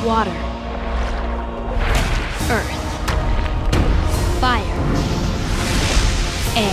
water, earth, fire, air.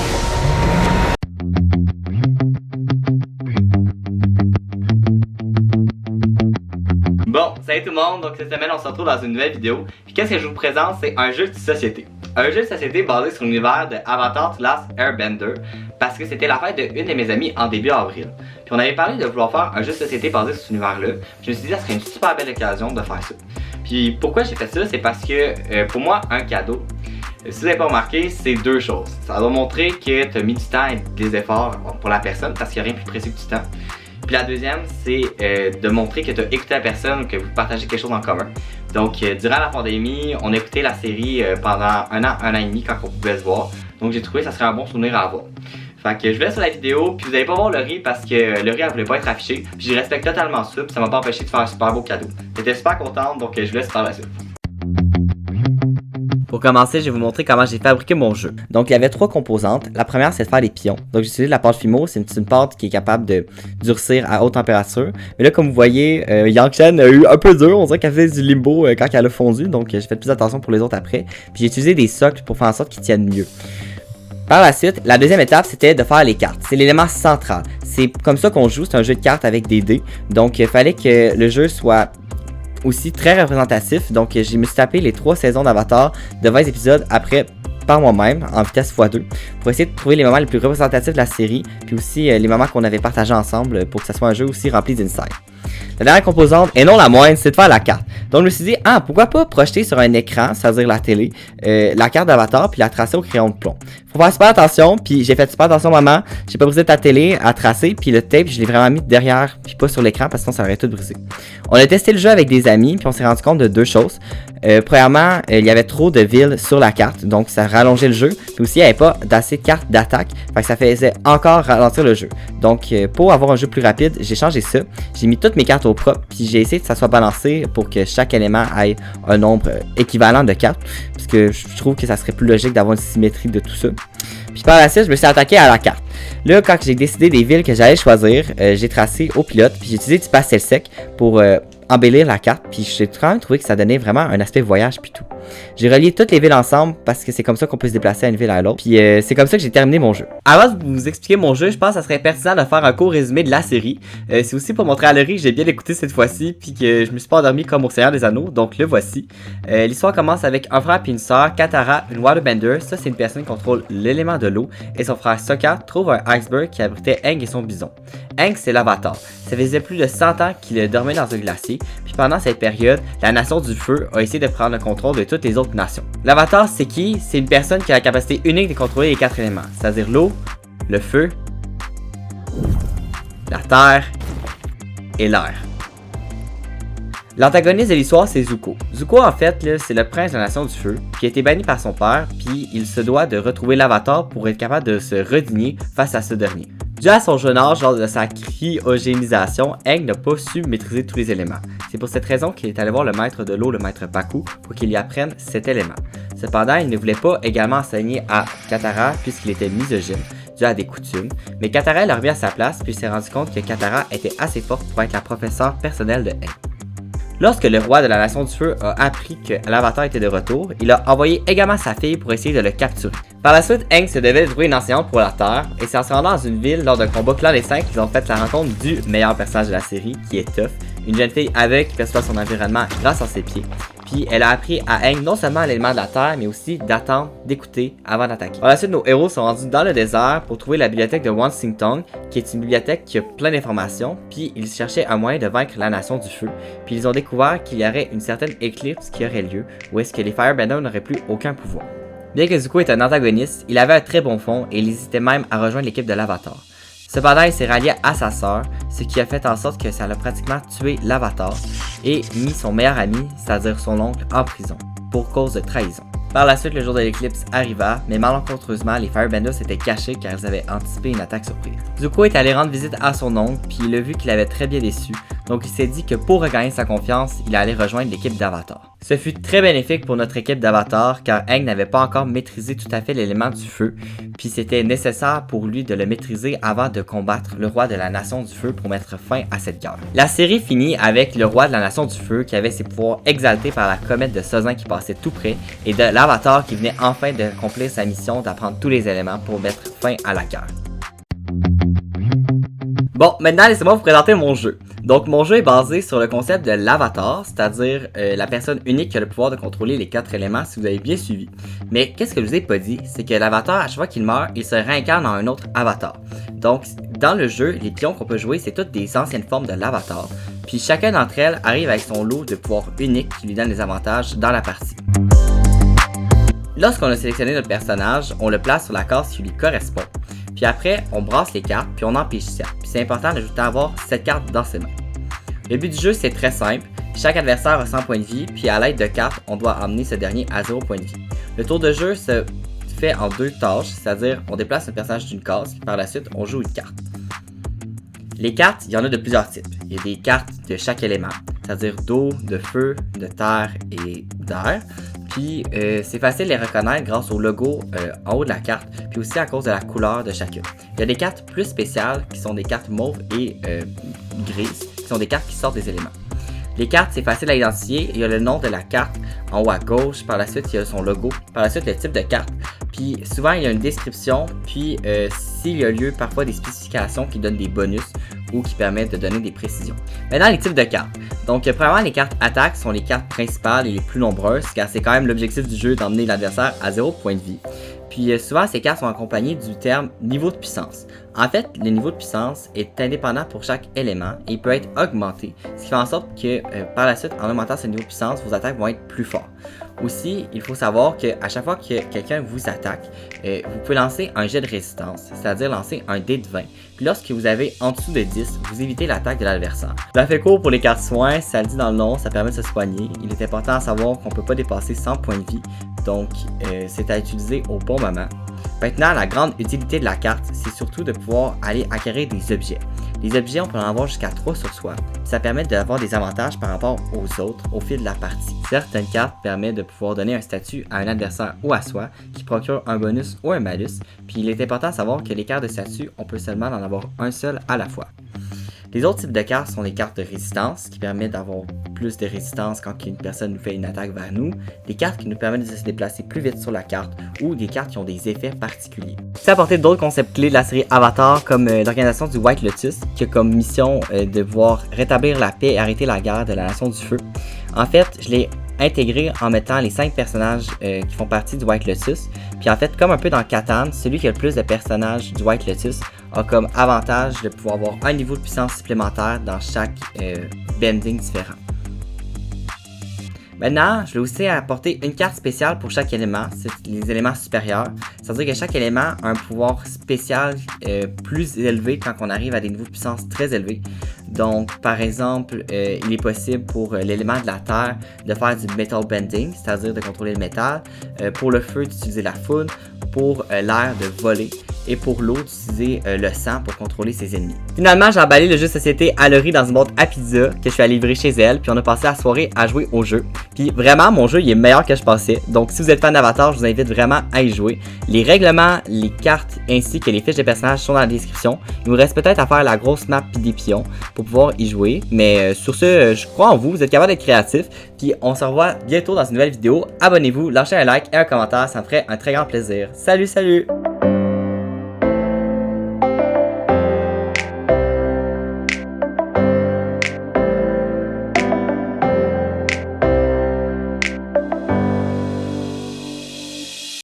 Bon, salut tout le monde, donc cette semaine on se retrouve dans une nouvelle vidéo. Puis qu'est-ce que je vous présente, c'est un jeu de société. Un jeu de société basé sur l'univers de Avatar The Last Airbender, parce que c'était la fête d'une de mes amies en début avril. Puis on avait parlé de vouloir faire un jeu de société basé sur cet univers-là. Je me suis dit que ça serait une super belle occasion de faire ça. Puis pourquoi j'ai fait ça, c'est parce que pour moi, un cadeau, si vous n'avez pas remarqué, c'est deux choses. Ça doit montrer que tu as mis du temps et des efforts pour la personne, parce qu'il n'y a rien de plus précieux que du temps. Puis la deuxième, c'est de montrer que tu as écouté la personne ou que vous partagez quelque chose en commun. Donc, durant la pandémie, on a écouté la série pendant un an et demi quand on pouvait se voir. Donc, j'ai trouvé que ça serait un bon souvenir à avoir. Fait que je vais sur la vidéo, puis vous allez pas voir le riz parce que le riz elle voulait pas être affiché. Puis je respecte totalement ça, puis ça m'a pas empêché de faire un super beau cadeau. J'étais super contente, donc je vous laisse faire la suite. Pour commencer, je vais vous montrer comment j'ai fabriqué mon jeu. Donc, il y avait trois composantes. La première, c'est de faire les pions. Donc, j'ai utilisé de la pâte Fimo. C'est une pâte qui est capable de durcir à haute température. Mais là, comme vous voyez, Yang-Chen a eu un peu dur. On dirait qu'elle faisait du limbo quand elle a fondu. Donc, j'ai fait plus attention pour les autres après. Puis, j'ai utilisé des socles pour faire en sorte qu'ils tiennent mieux. Par la suite, la deuxième étape, c'était de faire les cartes. C'est l'élément central. C'est comme ça qu'on joue. C'est un jeu de cartes avec des dés. Donc, il fallait que le jeu soit aussi très représentatif, donc je me suis tapé les 3 saisons d'Avatar de 20 épisodes après par moi-même en vitesse x2 pour essayer de trouver les moments les plus représentatifs de la série, puis aussi les moments qu'on avait partagés ensemble pour que ça soit un jeu aussi rempli d'insights. La dernière composante, et non la moindre, c'est de faire la carte. Donc je me suis dit, pourquoi pas projeter sur un écran, c'est-à-dire la télé, la carte d'Avatar puis la tracer au crayon de plomb. Faut faire super attention, puis j'ai fait super attention maman, j'ai pas brisé ta télé à tracer, puis le tape je l'ai vraiment mis derrière, puis pas sur l'écran parce que sinon ça aurait tout brisé. On a testé le jeu avec des amis, puis on s'est rendu compte de deux choses. Premièrement, il y avait trop de villes sur la carte, donc ça rallongeait le jeu, puis aussi il n'y avait pas d'assez de cartes d'attaque, fait que ça faisait encore ralentir le jeu. Donc pour avoir un jeu plus rapide, j'ai changé ça, j'ai mis toutes mes cartes au propre, puis j'ai essayé que ça soit balancé pour que chaque élément ait un nombre équivalent de cartes, parce que je trouve que ça serait plus logique d'avoir une symétrie de tout ça. Puis par la suite, je me suis attaqué à la carte. Là, quand j'ai décidé des villes que j'allais choisir, j'ai tracé au pilote, puis j'ai utilisé du pastel sec pour embellir la carte, puis j'ai quand même trouvé que ça donnait vraiment un aspect voyage puis tout. J'ai relié toutes les villes ensemble parce que c'est comme ça qu'on peut se déplacer d'une ville à l'autre, puis c'est comme ça que j'ai terminé mon jeu. Avant de vous expliquer mon jeu, je pense que ça serait pertinent de faire un court résumé de la série. C'est aussi pour montrer à Laurie que j'ai bien écouté cette fois-ci, puis que je me suis pas endormi comme au Seigneur des Anneaux, donc le voici. L'histoire commence avec un frère puis une sœur, Katara, une waterbender, ça c'est une personne qui contrôle l'élément de l'eau, et son frère Sokka trouve un iceberg qui abritait Aang et son bison. Aang c'est l'avatar. Ça faisait plus de 100 ans qu'il dormait dans un glacier, puis pendant cette période, la nation du feu a essayé de prendre le contrôle de toutes les autres nations. L'avatar c'est qui? C'est une personne qui a la capacité unique de contrôler les 4 éléments, c'est-à-dire l'eau, le feu, la terre et l'air. L'antagoniste de l'histoire c'est Zuko. Zuko en fait c'est le prince de la nation du feu qui a été banni par son père, puis il se doit de retrouver l'avatar pour être capable de se redigner face à ce dernier. Dû à son jeune âge lors de sa cryogénisation, Aang n'a pas su maîtriser tous les éléments. C'est pour cette raison qu'il est allé voir le maître de l'eau, le maître Pakku, pour qu'il lui apprenne cet élément. Cependant, il ne voulait pas également enseigner à Katara puisqu'il était misogyne, dû à des coutumes, mais Katara l'a remis à sa place puis il s'est rendu compte que Katara était assez forte pour être la professeure personnelle de Aang. Lorsque le roi de la nation du feu a appris que l'avatar était de retour, il a envoyé également sa fille pour essayer de le capturer. Par la suite, Aang se devait de trouver une enseignante pour la Terre, et c'est en se rendant dans une ville lors d'un combat clandestin qu'ils ont fait la rencontre du meilleur personnage de la série, qui est Toph, une jeune fille aveugle qui perçoit son environnement grâce à ses pieds. Puis elle a appris à Aang non seulement l'élément de la terre, mais aussi d'attendre, d'écouter avant d'attaquer. Par la suite, nos héros sont rendus dans le désert pour trouver la bibliothèque de Wan Sing Tong, qui est une bibliothèque qui a plein d'informations, puis ils cherchaient un moyen de vaincre la nation du feu. Puis ils ont découvert qu'il y aurait une certaine éclipse qui aurait lieu, où est-ce que les Firebenders n'auraient plus aucun pouvoir. Bien que Zuko est un antagoniste, il avait un très bon fond et il hésitait même à rejoindre l'équipe de l'Avatar. Cependant, il s'est rallié à sa sœur, ce qui a fait en sorte que ça l'a pratiquement tué l'Avatar et mis son meilleur ami, c'est-à-dire son oncle, en prison, pour cause de trahison. Par la suite, le jour de l'éclipse arriva, mais malencontreusement, les Firebenders s'étaient cachés car ils avaient anticipé une attaque surprise. Zuko est allé rendre visite à son oncle, puis il a vu qu'il avait très bien déçu, donc il s'est dit que pour regagner sa confiance, il allait rejoindre l'équipe d'Avatar. Ce fut très bénéfique pour notre équipe d'Avatar car Aang n'avait pas encore maîtrisé tout à fait l'élément du feu, puis c'était nécessaire pour lui de le maîtriser avant de combattre le roi de la Nation du Feu pour mettre fin à cette guerre. La série finit avec le roi de la Nation du Feu qui avait ses pouvoirs exaltés par la comète de Sozin qui passait tout près et de l'Avatar qui venait enfin d'accomplir sa mission d'apprendre tous les éléments pour mettre fin à la guerre. Bon, maintenant laissez-moi vous présenter mon jeu. Donc mon jeu est basé sur le concept de l'avatar, c'est-à-dire la personne unique qui a le pouvoir de contrôler les 4 éléments si vous avez bien suivi. Mais qu'est-ce que je vous ai pas dit, c'est que l'avatar, à chaque fois qu'il meurt, il se réincarne en un autre avatar. Donc dans le jeu, les pions qu'on peut jouer, c'est toutes des anciennes formes de l'avatar. Puis chacun d'entre elles arrive avec son lot de pouvoirs uniques qui lui donnent des avantages dans la partie. Lorsqu'on a sélectionné notre personnage, on le place sur la case qui lui correspond. Puis après, on brasse les cartes, puis on en pige 7. Puis c'est important d'ajouter à avoir cette carte dans ses mains. Le but du jeu, c'est très simple. Chaque adversaire a 100 points de vie, puis à l'aide de cartes, on doit emmener ce dernier à 0 points de vie. Le tour de jeu se fait en 2 tâches, c'est-à-dire on déplace un personnage d'une case, puis par la suite, on joue une carte. Les cartes, il y en a de plusieurs types. Il y a des cartes de chaque élément, c'est-à-dire d'eau, de feu, de terre et d'air. Puis c'est facile de les reconnaître grâce au logo en haut de la carte, puis aussi à cause de la couleur de chacune. Il y a des cartes plus spéciales qui sont des cartes mauves et grises, qui sont des cartes qui sortent des éléments. Les cartes, c'est facile à identifier. Il y a le nom de la carte en haut à gauche, par la suite il y a son logo, par la suite le type de carte, puis souvent il y a une description, puis s'il y a lieu, parfois des spécifications qui donnent des bonus ou qui permettent de donner des précisions. Maintenant les types de cartes. Donc premièrement les cartes attaque sont les cartes principales et les plus nombreuses car c'est quand même l'objectif du jeu d'emmener l'adversaire à 0 point de vie. Puis souvent ces cartes sont accompagnées du terme niveau de puissance. En fait, le niveau de puissance est indépendant pour chaque élément et peut être augmenté, ce qui fait en sorte que par la suite, en augmentant ce niveau de puissance, vos attaques vont être plus fortes. Aussi, il faut savoir qu'à chaque fois que quelqu'un vous attaque, vous pouvez lancer un jet de résistance, c'est-à-dire lancer un dé de 20. Puis lorsque vous avez en dessous de 10, vous évitez l'attaque de l'adversaire. Ça fait court pour les cartes soins, ça le dit dans le nom, ça permet de se soigner. Il est important à savoir qu'on ne peut pas dépasser 100 points de vie, donc c'est à utiliser au bon moment. Maintenant, la grande utilité de la carte, c'est surtout de pouvoir aller acquérir des objets. Les objets, on peut en avoir jusqu'à 3 sur soi, puis ça permet d'avoir des avantages par rapport aux autres au fil de la partie. Certaines cartes permettent de pouvoir donner un statut à un adversaire ou à soi, qui procure un bonus ou un malus, puis il est important de savoir que les cartes de statut, on peut seulement en avoir un seul à la fois. Les autres types de cartes sont les cartes de résistance, qui permettent d'avoir plus de résistance quand une personne nous fait une attaque vers nous, des cartes qui nous permettent de se déplacer plus vite sur la carte, ou des cartes qui ont des effets particuliers. C'est apporté d'autres concepts clés de la série Avatar, comme l'organisation du White Lotus, qui a comme mission de pouvoir rétablir la paix et arrêter la guerre de la Nation du Feu. En fait, je l'ai intégré en mettant les 5 personnages qui font partie du White Lotus. Puis en fait, comme un peu dans Catan, celui qui a le plus de personnages du White Lotus a comme avantage de pouvoir avoir un niveau de puissance supplémentaire dans chaque bending différent. Maintenant, je vais aussi apporter une carte spéciale pour chaque élément, c'est les éléments supérieurs. C'est-à-dire que chaque élément a un pouvoir spécial plus élevé quand on arrive à des niveaux de puissance très élevés. Donc, par exemple, il est possible pour l'élément de la terre de faire du metal bending, c'est-à-dire de contrôler le métal. Pour le feu, d'utiliser la foudre. Pour l'air, de voler. Et pour l'eau, d'utiliser le sang pour contrôler ses ennemis. Finalement, j'ai emballé le jeu de société à Laurie dans une boîte à pizza que je suis allé livrer chez elle. Puis on a passé la soirée à jouer au jeu. Puis vraiment, mon jeu, il est meilleur que je pensais. Donc, si vous êtes fan d'Avatar, je vous invite vraiment à y jouer. Les règlements, les cartes ainsi que les fiches de personnages sont dans la description. Il nous reste peut-être à faire la grosse map puis des pions pour pouvoir y jouer. Mais sur ce, je crois en vous. Vous êtes capable d'être créatif. Puis on se revoit bientôt dans une nouvelle vidéo. Abonnez-vous, lâchez un like et un commentaire. Ça me ferait un très grand plaisir. Salut, salut!